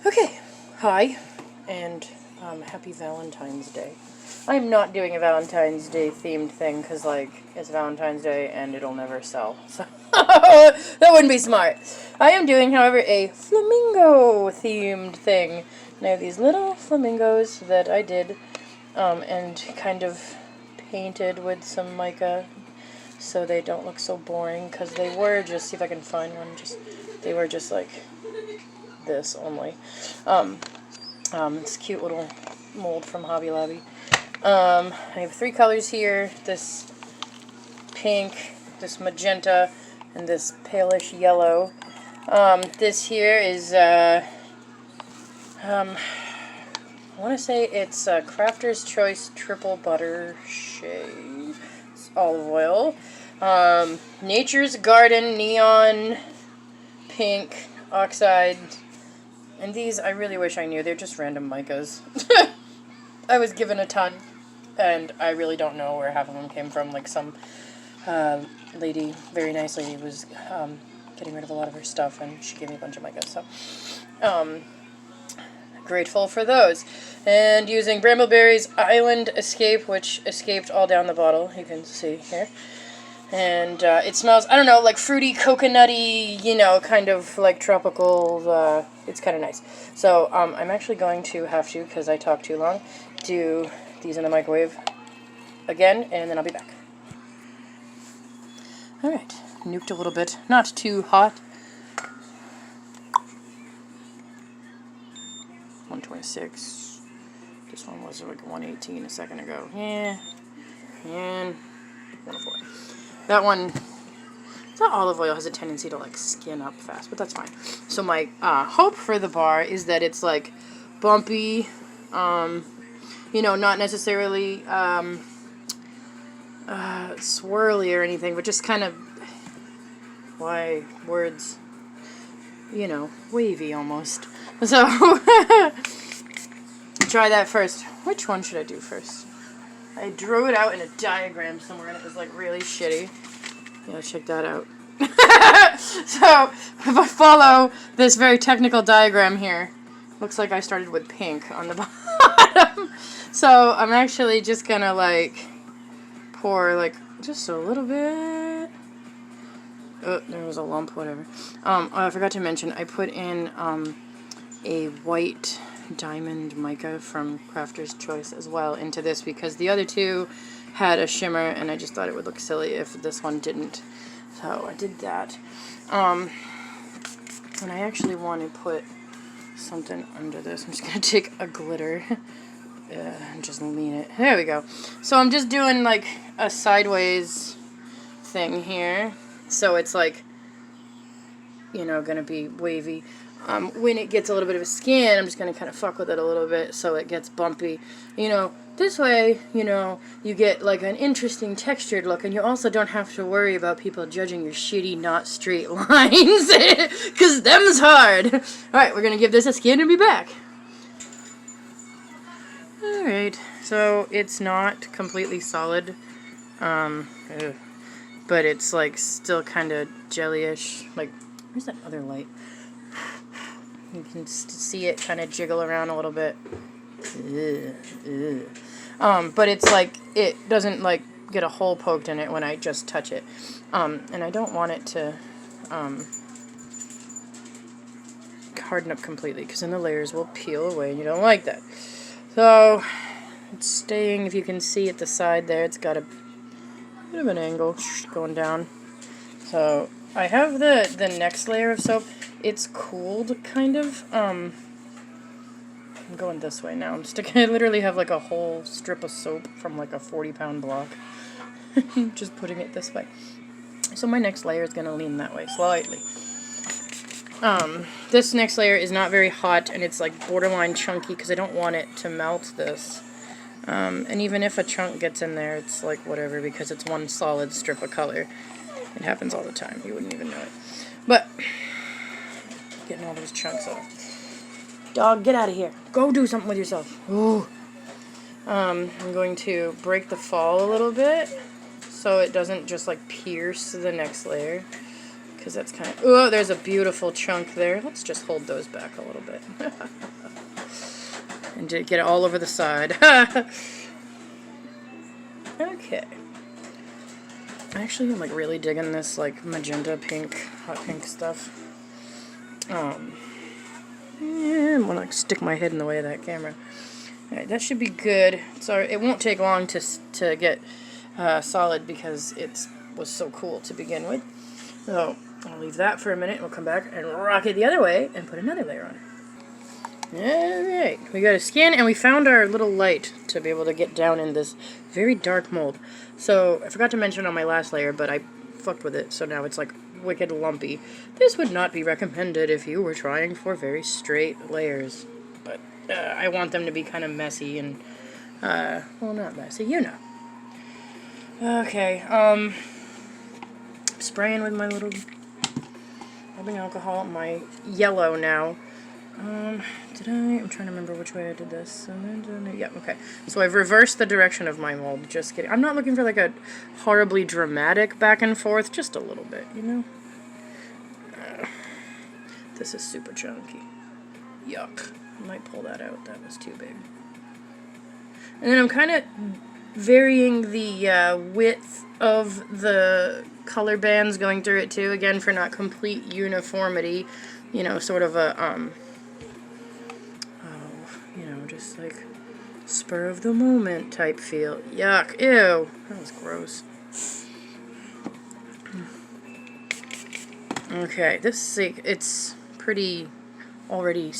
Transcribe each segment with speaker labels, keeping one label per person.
Speaker 1: Okay, hi, and happy Valentine's Day. I'm not doing a Valentine's Day themed thing because, like, it's Valentine's Day and it'll never sell. So, that wouldn't be smart. I am doing, however, a flamingo themed thing. And I have these little flamingos that I did and kind of painted with some mica so they don't look so boring because they were just, see if I can find one, they were just like this only. It's a cute little mold from Hobby Lobby. I have three colors here, this pink, this magenta, and this palish yellow. This here is, I want to say it's Crafter's Choice Triple Butter Shade Olive Oil. Nature's Garden Neon Pink Oxide. And these, I really wish I knew. They're just random micas. I was given a ton, and I really don't know where half of them came from. Like, some lady, very nice lady, was getting rid of a lot of her stuff, and she gave me a bunch of micas. So, grateful for those. And using Brambleberry's Island Escape, which escaped all down the bottle. You can see here. And it smells, I don't know, like fruity, coconutty, you know, kind of like tropical. It's kind of nice. So I'm actually going to have to, because I talked too long, do these in the microwave again, and then I'll be back. Alright, nuked a little bit. Not too hot. 126. This one was like 118 a second ago. Yeah. And 104. That one, that olive oil has a tendency to like skin up fast, but that's fine. So my hope for the bar is that it's like bumpy, you know, not necessarily swirly or anything, but just kind of, why words, you know, wavy almost. So try that first. Which one should I do first? I drew it out in a diagram somewhere, and it was, like, really shitty. Yeah, check that out. So, if I follow this very technical diagram here, looks like I started with pink on the bottom. So, I'm actually just gonna, like, pour, like, just a little bit. Oh, there was a lump, whatever. Oh, I forgot to mention, I put in, a white diamond mica from Crafter's Choice as well into this because the other two had a shimmer and I just thought it would look silly if this one didn't. So I did that. And I actually want to put something under this. I'm just going to take a glitter and just lean it. There we go. So I'm just doing like a sideways thing here. So it's like, you know, going to be wavy. When it gets a little bit of a skin, I'm just going to kind of fuck with it a little bit so it gets bumpy. You know, this way, you know, you get like an interesting textured look, and you also don't have to worry about people judging your shitty, not straight lines, because them's hard. Alright, we're going to give this a skin and be back. Alright, so it's not completely solid, but it's like still kind of jellyish. Like, where's that other light? You can see it kind of jiggle around a little bit. But it's like, it doesn't like get a hole poked in it when I just touch it. And I don't want it to harden up completely because then the layers will peel away and you don't like that. So it's staying, if you can see at the side there, it's got a bit of an angle going down. So I have the next layer of soap. It's cooled, kind of. I'm going this way now. I literally have like a whole strip of soap from like a 40-pound block. Just putting it this way. So my next layer is going to lean that way, slightly. This next layer is not very hot, and it's like borderline chunky, because I don't want it to melt this. And even if a chunk gets in there, it's like whatever, because it's one solid strip of color. It happens all the time. You wouldn't even know it. But getting all those chunks off. Dog, get out of here. Go do something with yourself. Ooh. I'm going to break the fall a little bit so it doesn't just like pierce the next layer. because that's kind of... Oh, there's a beautiful chunk there. Let's just hold those back a little bit. And get it all over the side. Okay. Actually, I'm like really digging this like magenta pink, hot pink stuff. Yeah, I'm gonna stick my head in the way of that camera. Alright, that should be good. Sorry, it won't take long to get solid because it was so cool to begin with. So I'll leave that for a minute. We'll come back and rock it the other way and put another layer on. Alright, we got a skin and we found our little light to be able to get down in this very dark mold. So I forgot to mention on my last layer, but I fucked with it, so now it's like wicked lumpy. This would not be recommended if you were trying for very straight layers, but I want them to be kind of messy and, well, not messy, you know. Okay, spraying with my little rubbing alcohol, my yellow now. I'm trying to remember which way I did this. Yeah, okay. So I've reversed the direction of my mold. Just kidding. I'm not looking for like a horribly dramatic back and forth. Just a little bit, you know? This is super chunky. Yuck. I might pull that out. That was too big. And then I'm kind of varying the width of the color bands going through it too. Again, for not complete uniformity. You know, sort of a, you know, just like spur of the moment type feel. Yuck. Ew. That was gross. Okay, this is it's pretty already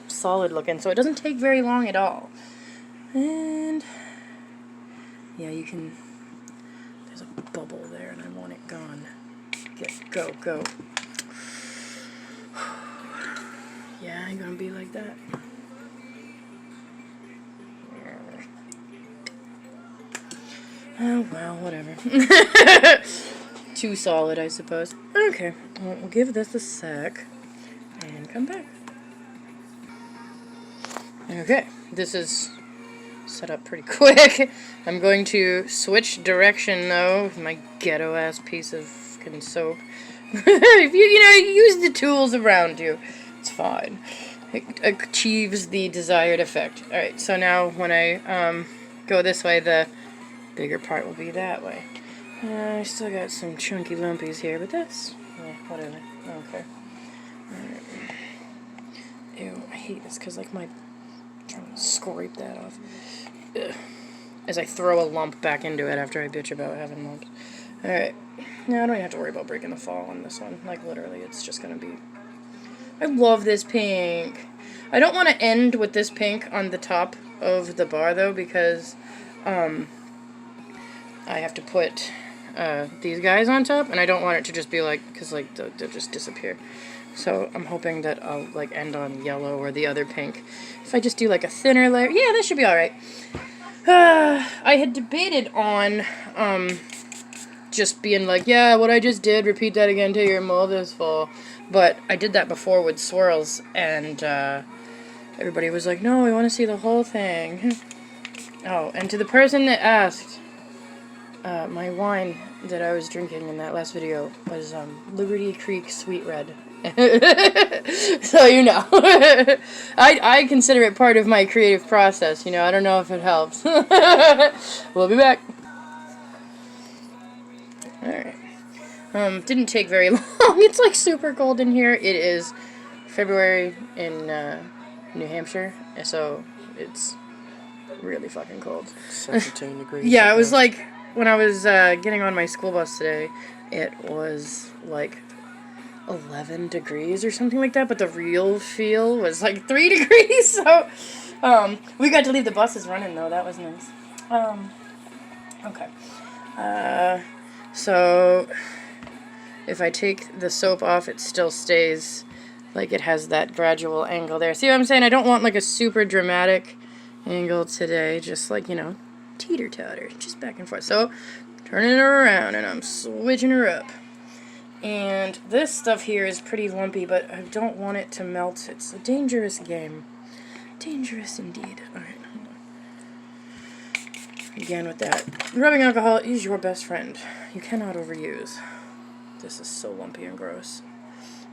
Speaker 1: solid looking, so it doesn't take very long at all. And yeah, you can, there's a bubble there and I want it gone. Go. Yeah, you're gonna be like that. Oh, well, whatever. Too solid, I suppose. Okay, well, we'll give this a sec and come back. Okay, this is set up pretty quick. I'm going to switch direction, though, with my ghetto-ass piece of fucking soap. If you know, use the tools around you. It's fine. It achieves the desired effect. Alright, so now when I go this way, the bigger part will be that way. I still got some chunky lumpies here, but that's, yeah, whatever. Okay. Alright. Ew, I hate this because, like, I'm trying to scrape that off. Ugh. As I throw a lump back into it after I bitch about having lumps. Alright. Now I don't have to worry about breaking the fall on this one. Like, literally, it's just gonna be... I love this pink. I don't want to end with this pink on the top of the bar, though, because I have to put these guys on top, and I don't want it to just be like, because like they'll just disappear. So I'm hoping that I'll like end on yellow or the other pink. If I just do like a thinner layer, yeah, that should be all right. I had debated on just being like, yeah, what I just did, repeat that again till your mold is full. But I did that before with swirls, and everybody was like, no, we want to see the whole thing. Oh, and to the person that asked, my wine that I was drinking in that last video was Liberty Creek Sweet Red. So, you know. I consider it part of my creative process, you know. I don't know if it helps. We'll be back. Alright. Didn't take very long. It's like super cold in here. It is February in New Hampshire, so it's really fucking cold. 17 degrees. Yeah, it was like, when I was getting on my school bus today, it was like 11 degrees or something like that, but the real feel was like 3 degrees, so we got to leave the buses running, though. That was nice. Okay. So... if I take the soap off, it still stays like it has that gradual angle there. See what I'm saying? I don't want like a super dramatic angle today. Just like, you know, teeter-totter. Just back and forth. So, turning her around and I'm switching her up. And this stuff here is pretty lumpy, but I don't want it to melt. It's a dangerous game. Dangerous indeed. Alright. Again with that. Rubbing alcohol is your best friend. You cannot overuse. This is so lumpy and gross.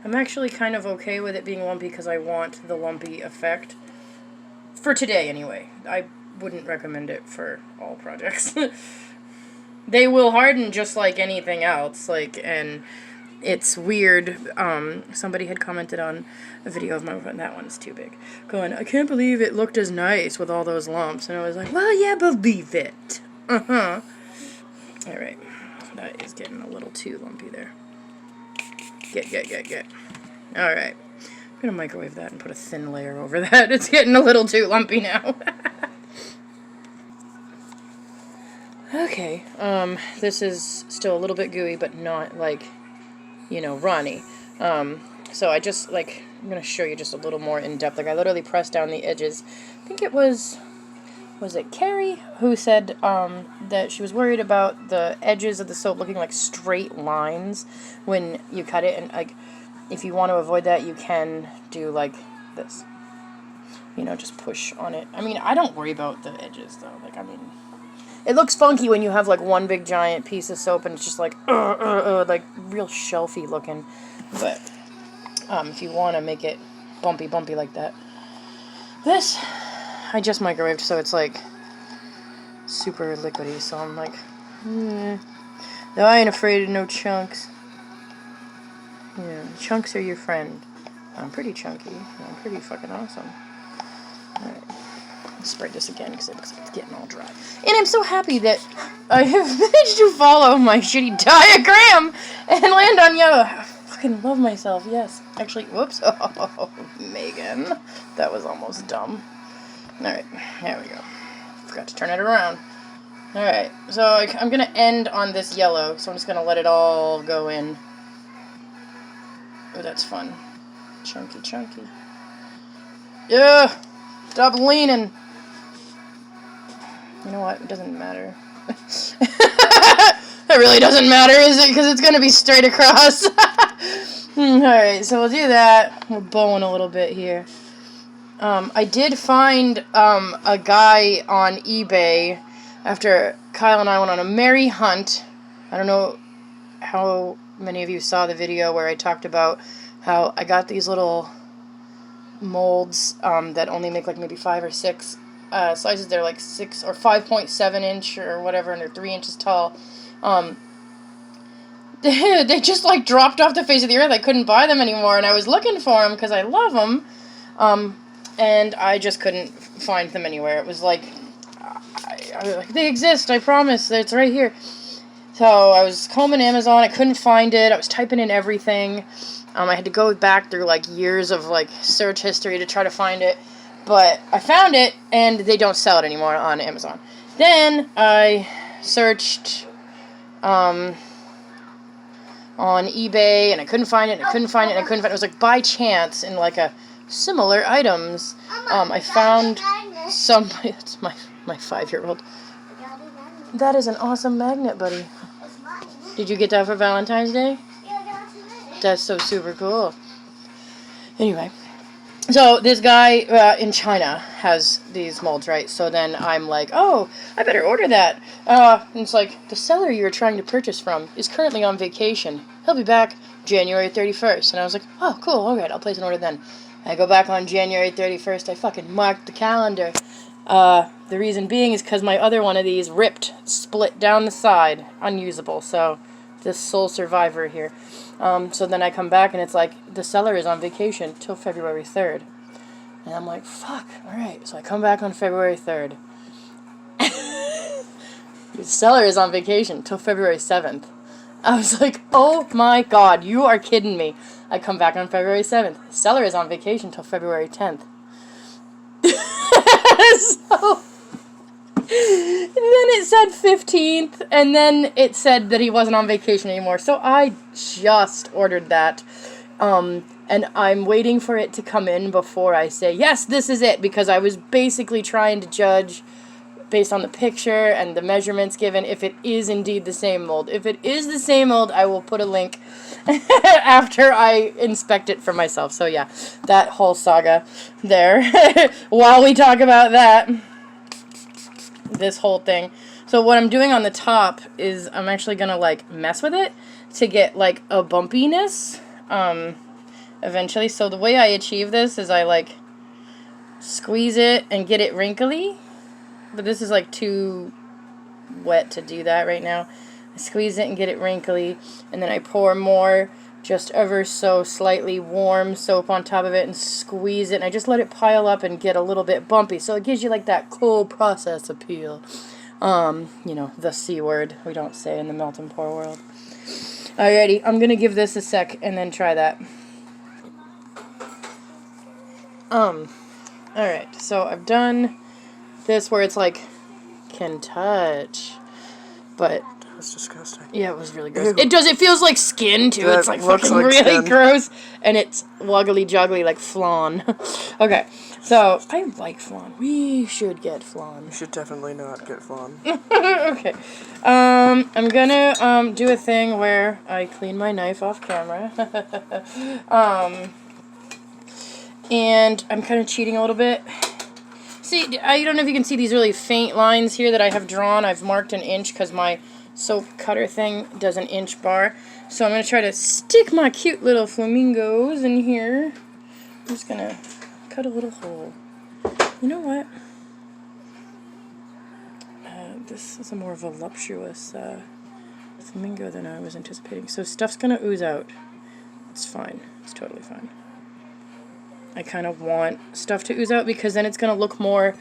Speaker 1: I'm actually kind of okay with it being lumpy because I want the lumpy effect. For today, anyway. I wouldn't recommend it for all projects. They will harden just like anything else, like, and it's weird. Somebody had commented on a video of mine, that one's too big, going, I can't believe it looked as nice with all those lumps. And I was like, well, yeah, believe it. Alright. That is getting a little too lumpy there. Get. Alright. I'm gonna microwave that and put a thin layer over that. It's getting a little too lumpy now. Okay, this is still a little bit gooey, but not, like, you know, runny. So I just, like, I'm gonna show you just a little more in depth. Like, I literally pressed down the edges. I think it was it Carrie who said, that she was worried about the edges of the soap looking like straight lines when you cut it, and, like, if you want to avoid that, you can do, like, this. You know, just push on it. I mean, I don't worry about the edges, though. Like, I mean, it looks funky when you have, like, one big giant piece of soap and it's just, like, like, real shelfy looking. But, if you want to make it bumpy like that. This, I just microwaved, so it's, like, super liquidy, so I'm like, no, I ain't afraid of no chunks. Yeah, chunks are your friend. I'm pretty chunky. I'm pretty fucking awesome. Alright. Let's spread this again because it looks like it's getting all dry. And I'm so happy that I have managed to follow my shitty diagram and land on yellow. I fucking love myself, yes. Actually, whoops. Oh, Megan. That was almost dumb. Alright, there we go. Forgot to turn it around. Alright, so I'm going to end on this yellow, so I'm just going to let it all go in. Oh, that's fun. Chunky. Yeah! Stop leaning! You know what? It doesn't matter. It really doesn't matter, is it? Because it's going to be straight across. Alright, so we'll do that. We're bowing a little bit here. I did find a guy on eBay after Kyle and I went on a merry hunt. I don't know how many of you saw the video where I talked about how I got these little molds that only make like maybe 5 or 6 sizes. They're like 6 or 5.7 inch or whatever, and they're 3 inches tall. They just like dropped off the face of the earth. I couldn't buy them anymore, and I was looking for them because I love them, and I just couldn't find them anywhere. It was like, I was like, they exist, I promise, it's right here. So I was combing Amazon, I couldn't find it, I was typing in everything. I had to go back through like years of like search history to try to find it, but I found it, and they don't sell it anymore on Amazon. Then I searched on eBay, and I couldn't find it, and I couldn't find it, and I couldn't find it. It was like by chance in like a similar items. I found some. It's my 5-year-old. That is an awesome magnet, buddy. Did you get that for Valentine's Day? That's so super cool. Anyway, so this guy in China has these molds, right? So then I'm like, oh, I better order that. And it's like, the seller you're trying to purchase from is currently on vacation. He'll be back January 31st. And I was like, oh, cool, alright, I'll place an order then. I go back on January 31st, I fucking marked the calendar. The reason being is because my other one of these ripped, split down the side, unusable. So, this sole survivor here. So then I come back and it's like, the seller is on vacation till February 3rd. And I'm like, fuck, alright. So I come back on February 3rd. The seller is on vacation till February 7th. I was like, oh my god, you are kidding me. I come back on February 7th. The seller is on vacation till February 10th. So, and then it said 15th, and then it said that he wasn't on vacation anymore. So I just ordered that, and I'm waiting for it to come in before I say, yes, this is it, because I was basically trying to judge based on the picture and the measurements given if it is indeed the same mold. If it is the same mold, I will put a link after I inspect it for myself. So yeah, that whole saga there. While we talk about that, this whole thing. So what I'm doing on the top is I'm actually going to like mess with it. to get, like, a bumpiness, eventually. So the way I achieve this is I, like, squeeze it and get it wrinkly. But this is, like, too wet to do that right now. I squeeze it and get it wrinkly, and then I pour more, just ever so slightly warm soap on top of it and squeeze it, and I just let it pile up and get a little bit bumpy. So it gives you, like, that cool process appeal. You know, the C word we don't say in the melt and pour world. Alrighty, I'm gonna give this a sec and then try that. Alright, so I've done this where it's like, can touch, but
Speaker 2: that's disgusting.
Speaker 1: yeah, it was really gross.
Speaker 2: Ew.
Speaker 1: It feels like skin too.
Speaker 2: That
Speaker 1: it's like
Speaker 2: looks
Speaker 1: fucking
Speaker 2: like
Speaker 1: really
Speaker 2: skin.
Speaker 1: gross, and it's woggly joggly like flan. Okay, so I like flan. We should get flan.
Speaker 2: You should definitely not get flan.
Speaker 1: Okay, I'm gonna do a thing where I clean my knife off camera. And I'm kind of cheating a little bit. See, I don't know if you can see these really faint lines here that I have drawn. I've marked an inch because my soap cutter thing does an inch bar. So I'm going to try to stick my cute little flamingos in here. I'm just going to cut a little hole. You know what? This is a more voluptuous flamingo than I was anticipating. So stuff's going to ooze out. It's fine. It's totally fine. I kind of want stuff to ooze out because then it's going to look more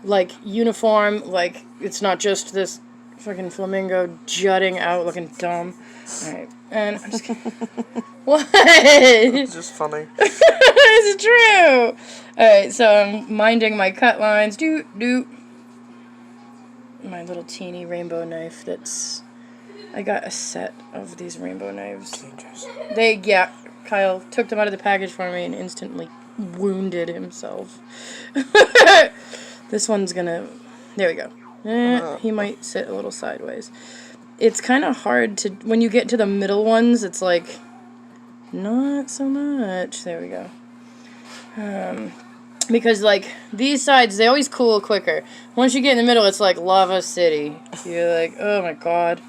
Speaker 1: like uniform, like it's not just this fucking flamingo jutting out looking dumb. Alright, and I'm just gonna... What?
Speaker 2: It's just funny.
Speaker 1: It's true! Alright, so I'm minding my cut lines. My little teeny rainbow knife that's... I got a set of these rainbow knives.
Speaker 2: Dangerous.
Speaker 1: Yeah, Kyle took them out of the package for me and instantly wounded himself. This one's gonna... There we go. He might sit a little sideways. It's kind of hard to... When you get to the middle ones, it's like... Not so much. There we go. Because, like, these sides, they always cool quicker. Once you get in the middle, it's like Lava City. You're like, oh my god.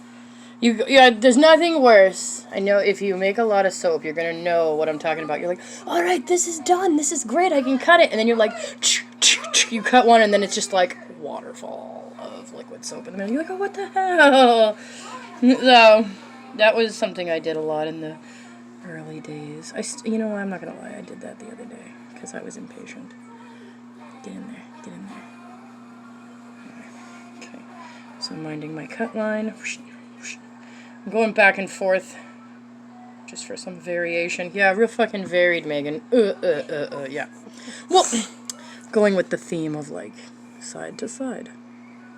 Speaker 1: Yeah, there's nothing worse. I know if you make a lot of soap, you're going to know what I'm talking about. You're like, all right, this is done. This is great. I can cut it. And then you're like, you cut one, and then it's just like waterfall of liquid soap in the middle. You're like, oh, what the hell? So that was something I did a lot in the early days. You know what? I'm not going to lie. I did that the other day because I was impatient. Get in there. Get in there. Okay. So I'm minding my cut line. I'm going back and forth just for some variation. Yeah, real fucking varied, Megan. Yeah. Well, going with the theme of, like, side to side.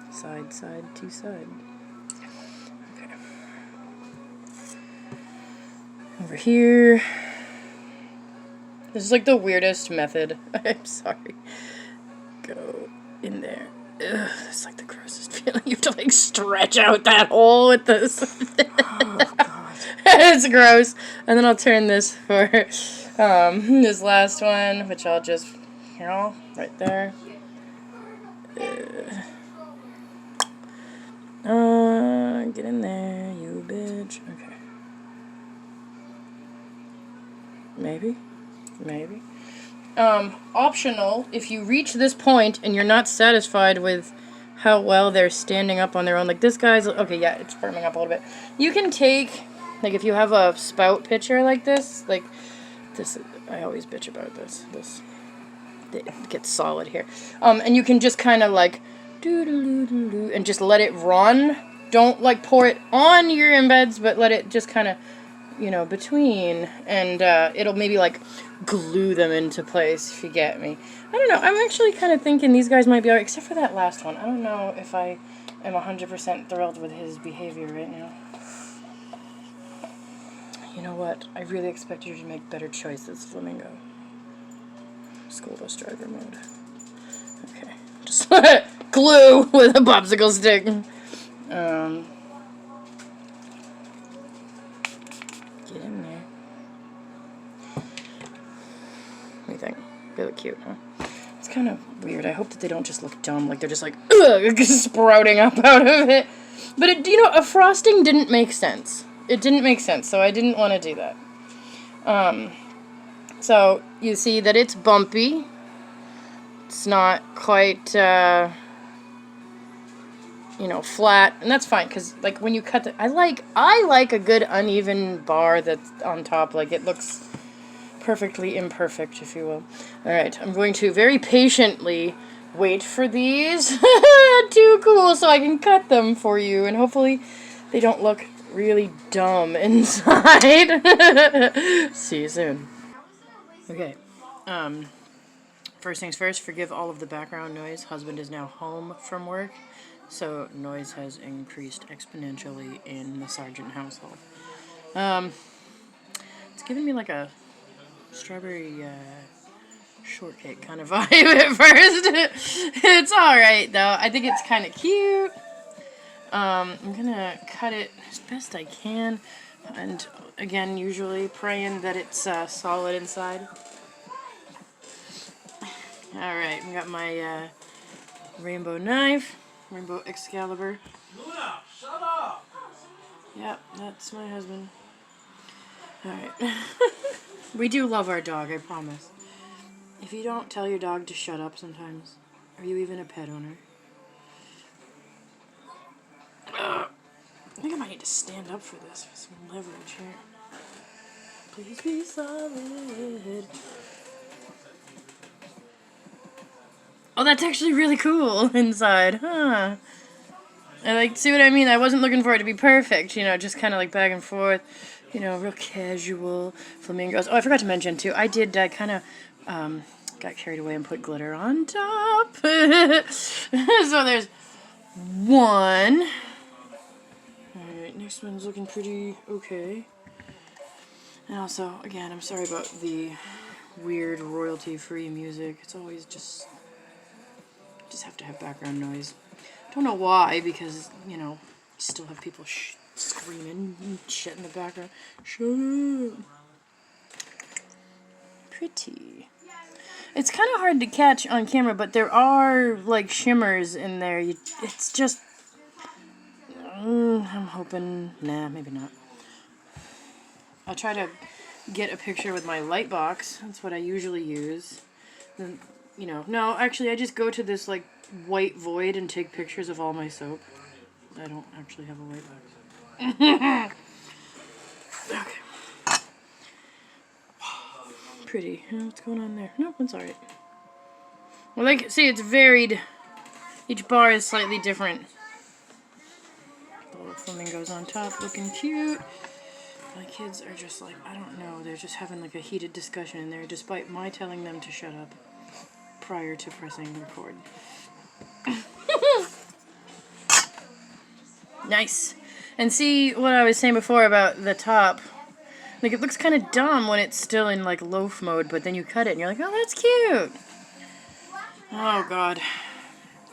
Speaker 1: Side to side. Okay. Over here. This is, like, the weirdest method. I'm sorry. Go in there. Ugh, it's like the grossest feeling. You have to, like, stretch out that hole with this.
Speaker 2: Oh, God.
Speaker 1: It's gross. And then I'll turn this for this last one, which I'll just, right there. Get in there, you bitch. Okay. Maybe. Optional, if you reach this point and you're not satisfied with how well they're standing up on their own, like this guy's, okay, yeah, it's firming up a little bit. You can take, like if you have a spout pitcher like this, I always bitch about this, it gets solid here. And you can just kind of like, do and just let it run. Don't like pour it on your embeds, but let it just kind of, between, and it'll maybe like glue them into place, if you get me. I don't know, I'm actually kind of thinking these guys might be alright, except for that last one. I don't know if I am 100% thrilled with his behavior right now. You know what? I really expect you to make better choices, Flamingo. School bus driver mode. Okay. Just glue with a popsicle stick. Get in there. What do you think? They look cute, huh? It's kind of weird. I hope that they don't just look dumb, like they're just like, ugh, sprouting up out of it. But a frosting didn't make sense. it didn't make sense, so I didn't want to do that. So you see that it's bumpy. It's not quite, you know, flat, and that's fine, because, like, when you cut I like a good uneven bar that's on top. Like, it looks perfectly imperfect, if you will. Alright, I'm going to very patiently wait for these to cool so I can cut them for you, and hopefully they don't look really dumb inside. See you soon. Okay, first things first, forgive all of the background noise. Husband is now home from work, so noise has increased exponentially in the Sargent household. It's giving me like a strawberry shortcake kind of vibe at first. It's alright though. I think it's kind of cute. I'm gonna cut it as best I can, and again, usually praying that it's solid inside. Alright, I got my rainbow knife, rainbow Excalibur.
Speaker 3: Luna, shut up!
Speaker 1: Yep, that's my husband. Alright. We do love our dog, I promise. If you don't tell your dog to shut up sometimes, are you even a pet owner? I think I might need to stand up for this with some leverage here. Please be solid. Oh, that's actually really cool inside, huh? I like, see what I mean? I wasn't looking for it to be perfect, you know, just kind of like back and forth, you know, real casual flamingos. Oh, I forgot to mention too, I did kind of got carried away and put glitter on top. So there's one. Alright, next one's looking pretty okay. And also, again, I'm sorry about the weird royalty-free music. It's always just have to have background noise. Don't know why, because, you know, you still have people screaming and shit in the background. Shut up. Pretty. It's kind of hard to catch on camera, but there are, like, shimmers in there. It's just... I'm hoping... Nah, maybe not. I'll try to get a picture with my light box. That's what I usually use. Then, you know, no, actually, I just go to this, like, white void and take pictures of all my soap. I don't actually have a light box. Okay. Pretty. What's going on there? Nope, it's alright. Well, like, see, it's varied. Each bar is slightly different. The little flamingos on top looking cute. My kids are just like, I don't know, they're just having like a heated discussion in there despite my telling them to shut up prior to pressing record. Nice. And see what I was saying before about the top. Like, it looks kind of dumb when it's still in like loaf mode, but then you cut it and you're like, oh, that's cute. Oh god.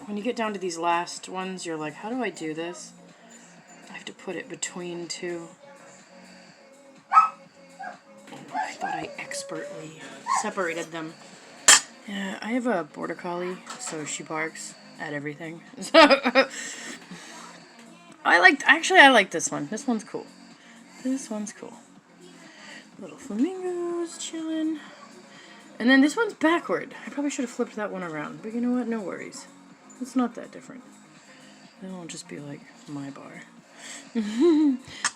Speaker 1: When you get down to these last ones, you're like, how do I do this? I have to put it between two. I thought I expertly separated them. Yeah, I have a border collie, so she barks at everything. So I like this one. This one's cool. This one's cool. Little flamingos chilling. And then this one's backward. I probably should have flipped that one around, but you know what? No worries. It's not that different. Then it'll just be like my bar.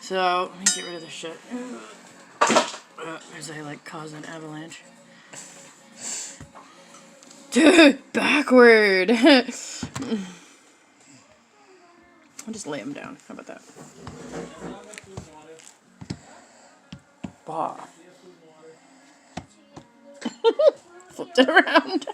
Speaker 1: So let me get rid of this shit. As I like cause an avalanche. Dude, backward. I'll just lay him down. How about that? Bah. Flipped it around.